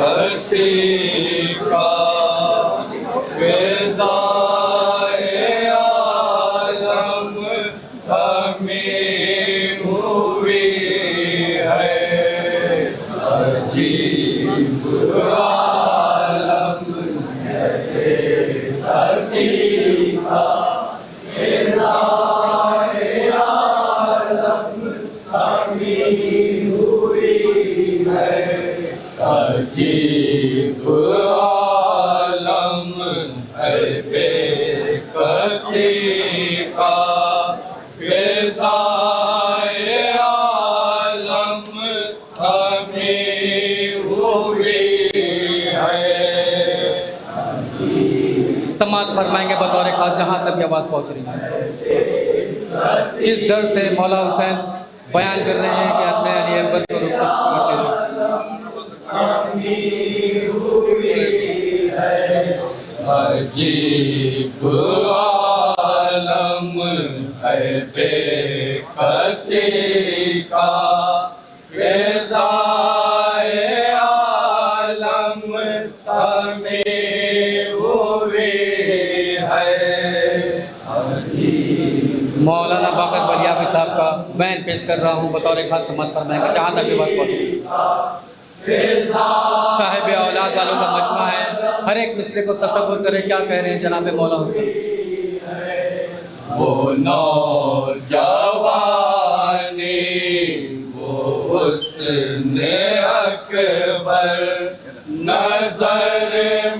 हसी का फ़िज़ाए आलम हमें हुई है। अजीब आलम है हसी का फ़िज़ाए आलम हमें हुई है। अजीब आलम है बेकसी का फ़िज़ाए आलम हमें हुई है। समात फरमाएंगे बतौर खास जहाँ तक ये आवाज़ पहुँच रही है। इस दर से मौला हुसैन बयान कर रहे हैं कि अपने अली अकबर को रुखसत करते हुए अजीब आलम है बेकसी का फ़िज़ाए आलम हमें हुई है। मौलाना बाकर बलियावी साहब का बयान पेश कर रहा हूँ बतौर खास समात फरमाएंगे जहाँ तक ये बात पहुँच रही है। साहिब औलाद वालों का मजमा है, हर एक मिसरे को तसव्वुर करें क्या कह रहे हैं जनाब मौला हुसैन। वो नौजवानी वो हुस्न अकबर नजर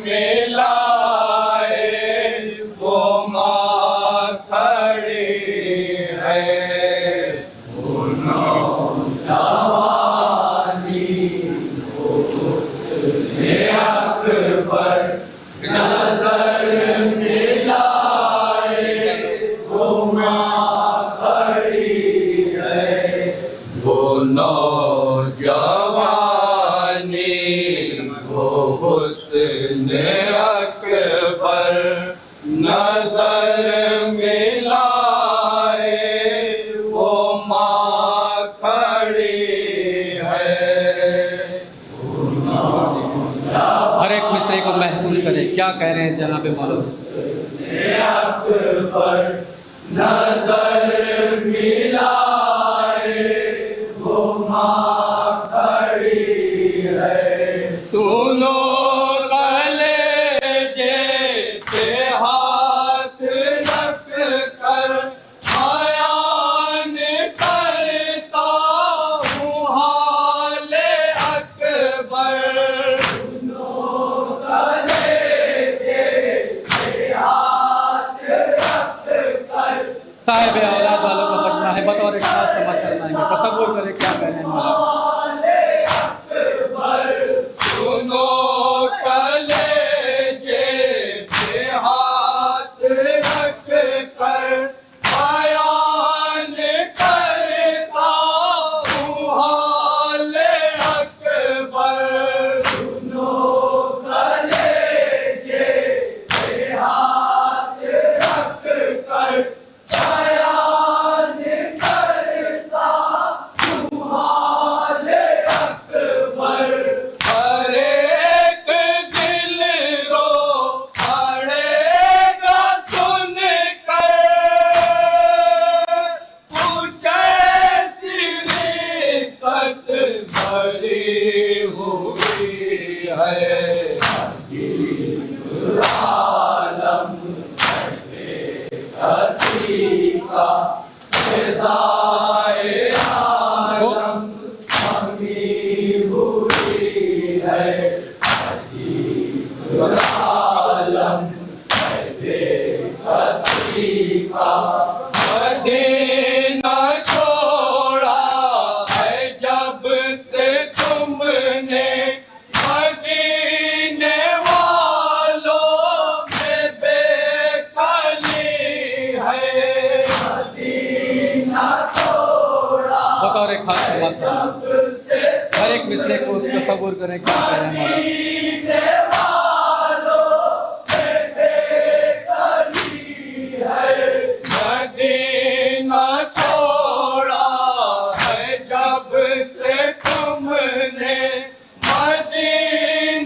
मिलाए वो माँ खड़ी है। वो नौजवानी वो हुस्न अकबर नजर मिलाए वो माँ खड़ी है। वो नौजवानी वो हुस्न अकबर नजर मिलाए वो माँ खड़ी है। हर एक मिसरे को महसूस करें क्या कह रहे हैं जनाब मौला हुसैन। अकबर नजर मिलाए वो माँ खड़ी है। सुनो कलेजे पे हाथ रख कर बयान करता हूँ हाले अकबर। साहिब औलाद वालों का मजमा है बतौर खास समात फरमाएंगे तसव्वुर करें क्या कह रहे हैं मौला। सुनो कलेजे पे हाथ रख कर बयान करता हूँ हाले अकबर। सुनो कलेजे पे हाथ रख कर बयान करता हूँ हाले अकबर। हर एक दिल रो पड़ेगा सुन कर पूछे सिरकत भरी हुई है। आलम हसी का फ़िज़ाए आलम हमें हुई है। आलम हसी का मदीना छोड़ा है जब से तुमने मदीने वालों में बेकली है। मदीना छोड़ा बतौर खास समात फरमाएंगे हर एक मिसरे को तसव्वुर करें क्या कह रहे हैं मौला। मदीना छोड़ा है जब से तुमने मदीने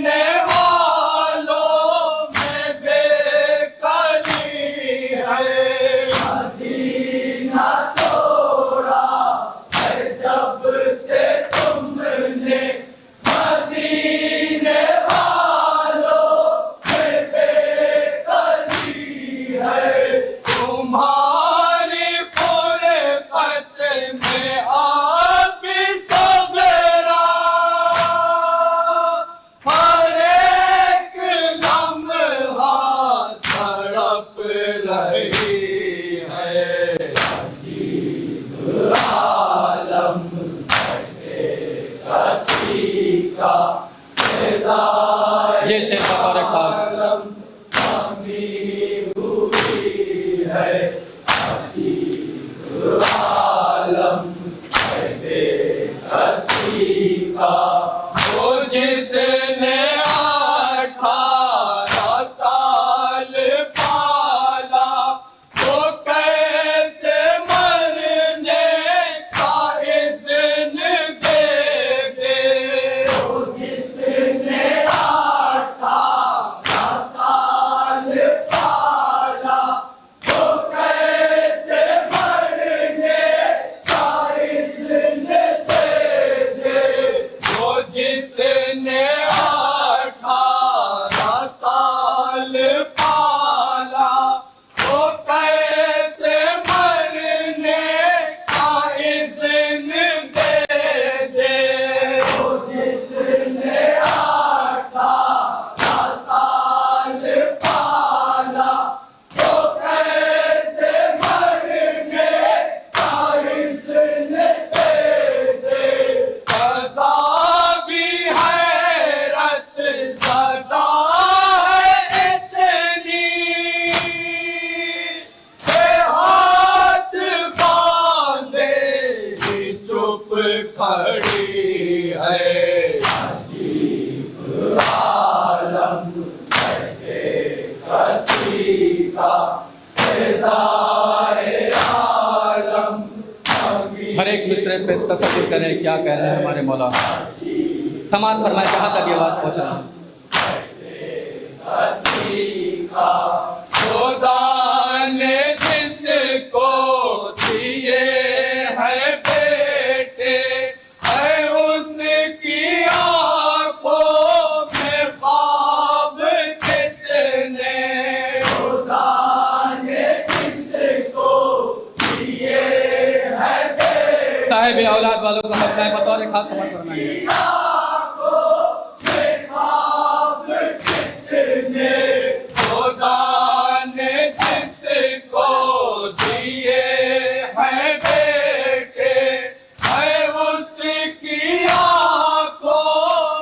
ये शेर बतौर खास वो जिसने 18 साल पाला, वो कैसे मरने का इज़्न दे दे। वो जिसने 18 साल पाला, वो कैसे मरने का इज़्न दे दे। वो जिसने 18 साल पाला, वो कैसे मरने का इज़्न दे दे। वो जिसने 18 साल पाला, वो कैसे मरने का इज़्न दे दे। क़ज़ा भी हैरत ज़दा है इतनी, के हाथ बांधे ही चुप खड़ी है। अजीब आलम है कसी का, फ़िज़ाए आलम। हर एक मिसरे पे तसव्वुर करें क्या कह रहे हैं हमारे मौला। समात फरमाए जहाँ तक ये आवाज़ पहुँच रही है। खुदा ने जिसको दिए हैं बेटे, है उसकी आंखों में ख्वाब कितने। खुदा ने जिसको दिए हैं बेटे, साहिब औलाद वालों को अपना बतौर खास समात फरमाएंगे। खुदा ने जिसको दिए हैं बेटे, है उसकी आंखों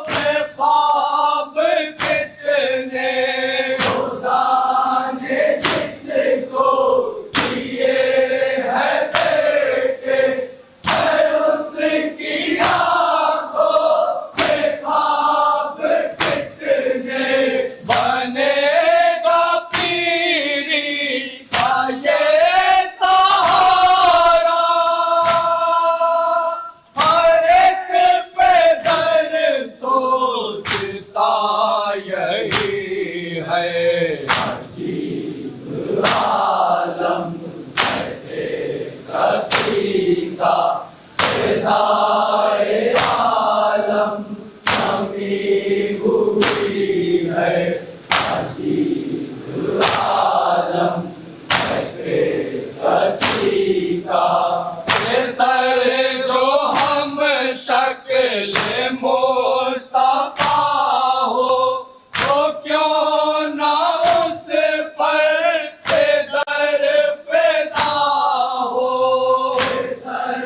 में ख्वाब कितने। खुदा ने जिसको दिए हैं बेटे, है उसकी आंखों में ख्वाब कितने। बनेगा पीरी का ये सहारा, हर एक पे दर सोचता यही है। अजीब आलम है कसी का, फ़िज़ाए आलम नमी हुई है। अजीब आलम है कसी का। ये सर जो हम शक्ल मुस्तफा हो, तो क्यों ना उस पर दर फिदा हो। ये सर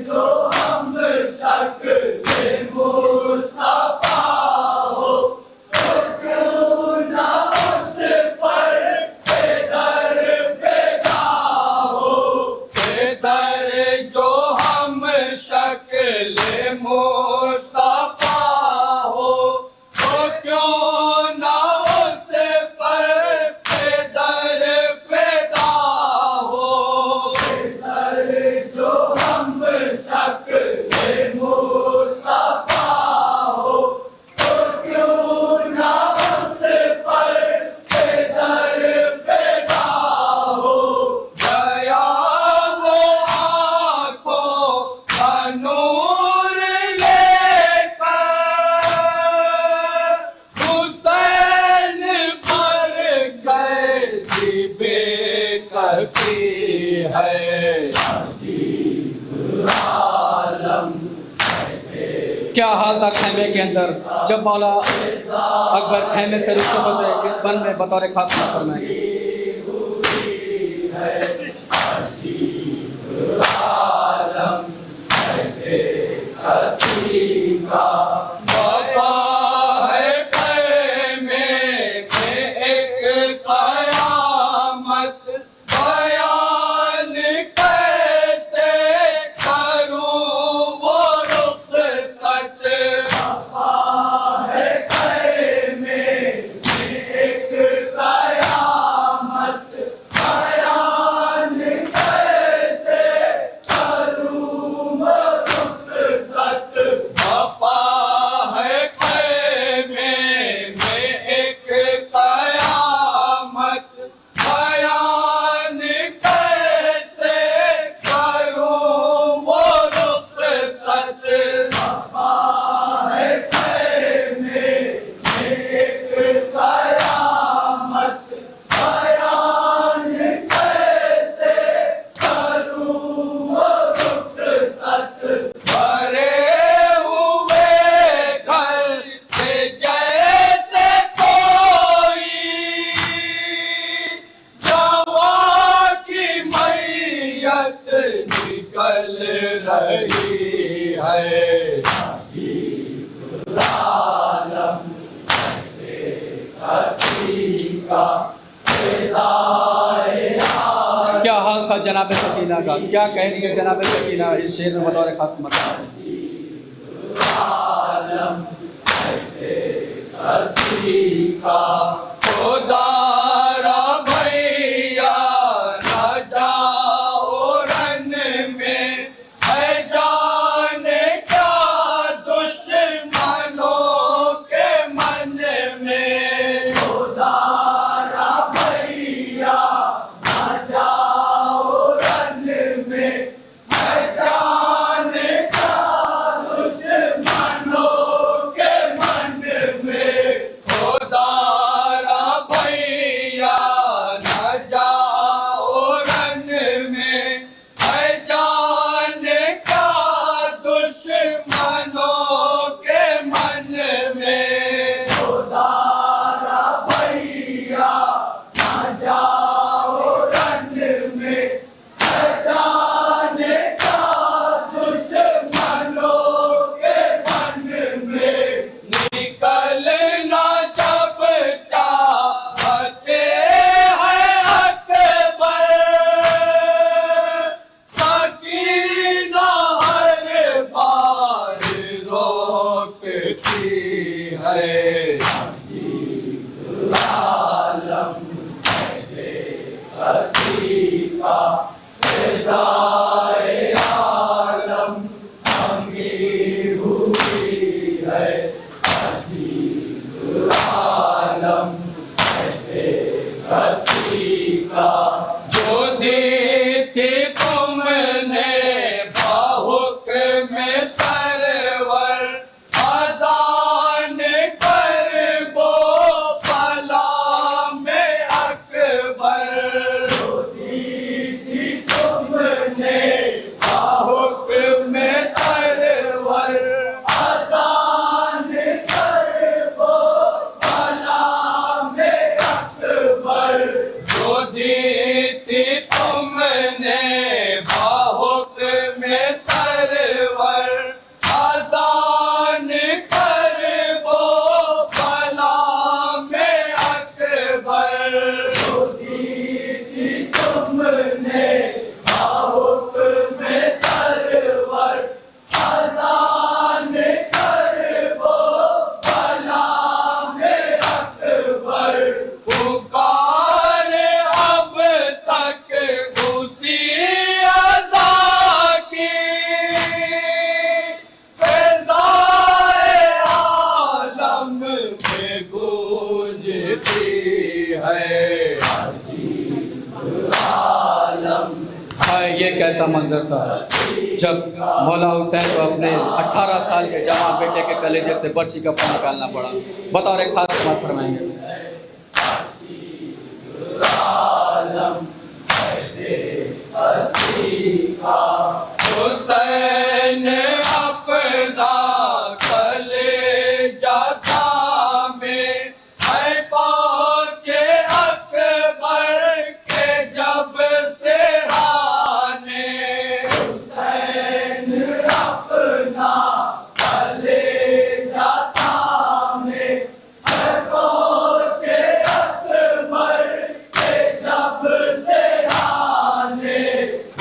जो हम शक्ल मुस्तफा हो, तो क्यों ना उस पर दर फिदा हो। ये सर जो हम शक्ल मुस्तफा हो, तो क्यों ना उस पर दर फिदा हो। ये सर जो हम शक्ल मुस्तफा हो, तो क्यों ना उस पर दर फिदा हो। गया वो आँखों का नूर लेकर, हुसैन पर कैसी बेकसी है। अजीब आलम क्या हाल था खैमे के अंदर जब मौला अकबर खैमे से रुखसत होते इस बन में बतौर खास समात फरमाएंगे। बाबा है क्या हाल था जनाब सकीना का, क्या कह रही है जनाब सकीना इस शेर में बतौर खास मतलब? खुदारा भैया न जाओ रन में, है जाने क्या दुश्मनों के मन में। खुदारा भैया न जाओ रन में, है जाने क्या दुश्मनों के मन में। खुदारा भैया न जाओ रन में, है जाने क्या दुश्मनों के मन में। खुदारा भैया न जाओ रन में, है जाने क्या दुश्मनों के मन में। निकलना जब चाहते हैं अकबर, सकीना हर बार रोकती है। आलम हसी का फ़िज़ाए आलम अमीर हुई है। आलम हसी का जो दी थी तुमने बाहुक में सरवर, अज़ान कर वो फला में अकबर। जो दी थी तुमने बाहुक में सरवर, अज़ान कर वो फला में अकबर। जो दी थी तुमने बाहुक में सरवर, अज़ान कर वो फला में अकबर। जो दी थी तुमने बाहुक में सरवर, अज़ान कर वो फला में अकबर। पुकारे अब तक उसी अज़ा की, फ़िज़ाए आलम में गूंजती है। हाय ये कैसा मंजर था जब मौला हुसैन को अपने 18 साल के जवान बेटे के कलेजे से बर्छी का फन निकालना पड़ा। बतौर खास बात फरमाएंगे। हुसैन अपना कलेजा थामे, है पहुँचे अकबर के जब से राने। हुसैन अपना कलेजा थामे, है पहुँचे अकबर के जब से राने।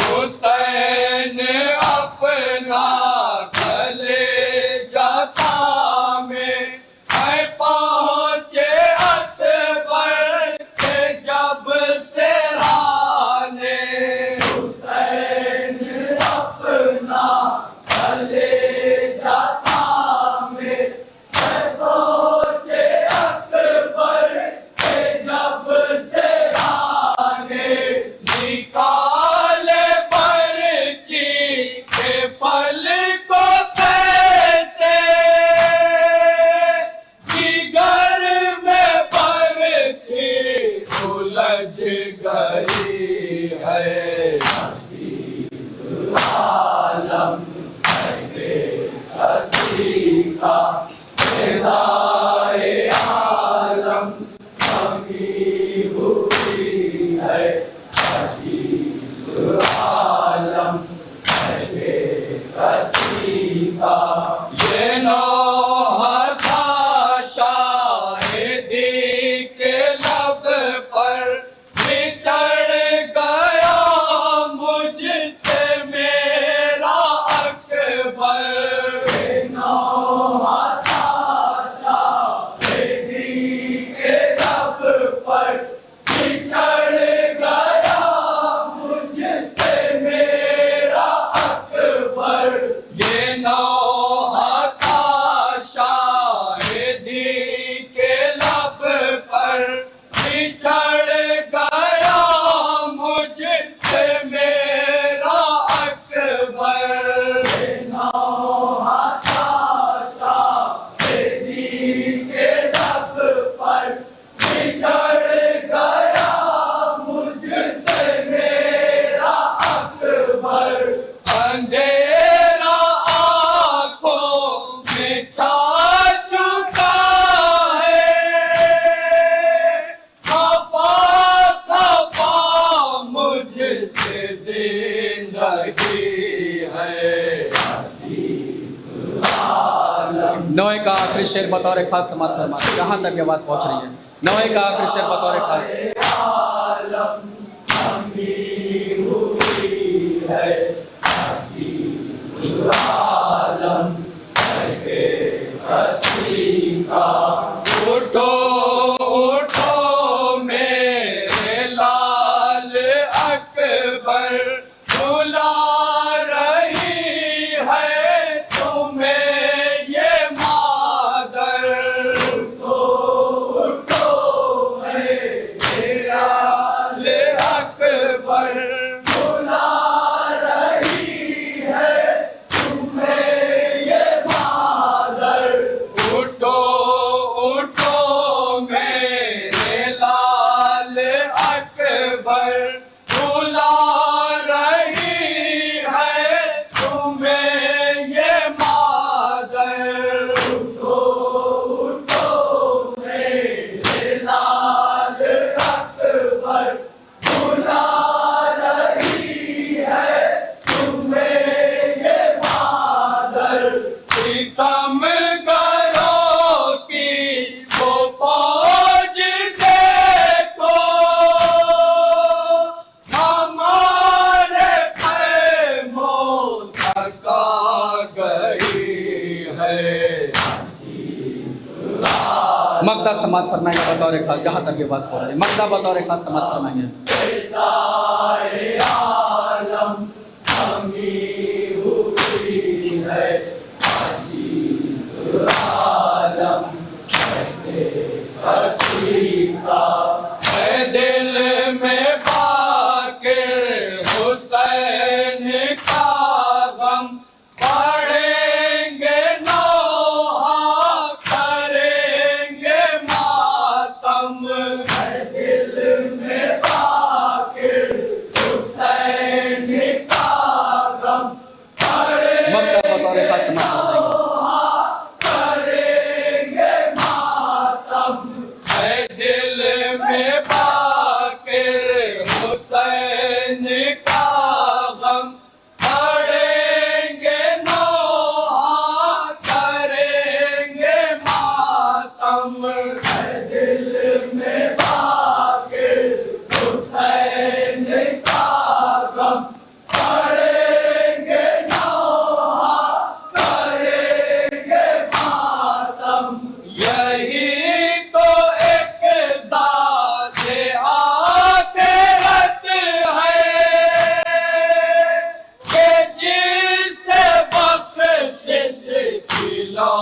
हुसैन अपना कलेजा आखिरी शेर बतौर खास समाप्त फरमा, जहाँ तक ये आवाज़ पहुँच रही है। नवे का आखिरी शेर बतौर खास। आलम जमी हुई है, आलम है हस्ती का। उठो उठो मेरे लाल अकबर, बुला रही है तुम्हें ये मादर। उठो उठो मेरे लाल अकबर, बुला रही है तुम्हें ये मादर। उठो उठो मेरे लाल अकबर, बुला रही है तुम्हें ये मादर। उठो उठो मेरे लाल अकबर, बुला रही है तुम्हें ये मादर। सितम करो कि वो फौज देखो, हमारे खैमों तक आ गई है। मक्ता समाप्त फरमाएंगे बतौर खास, जहाँ तक ये आवाज़ पहुँचे। मक्ता बतौर खास समाप्त फरमाएंगे। फिज़ाए आलम जमी हुई है, आलम हस्ती का। है दिल में बाकिर हुसैन का गम, पढ़ेंगे नौहा करेंगे मातम। है दिल में बाकिर हुसैन का गम, मक्ता बतौर खास समाप्त फरमाएंगे। करेंगे मातम। है दिल में बाकिर हुसैन का गम, पढ़ेंगे नौहा करेंगे मातम। है दिल में बाकिर हुसैन का गम, पढ़ेंगे नौहा करेंगे मातम। यही तो एक ज़ाते आखिरत है कि जिसे बख्शिश की लौ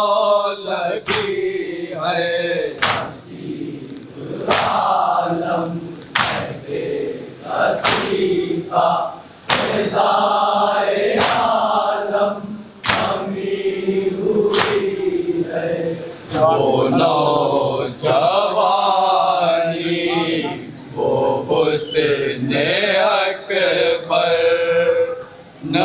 लगी है। आलम हस्ती का, फिज़ाए आलम जमी हुई है। वो नौजवानी, वो हुस्न अकबर, न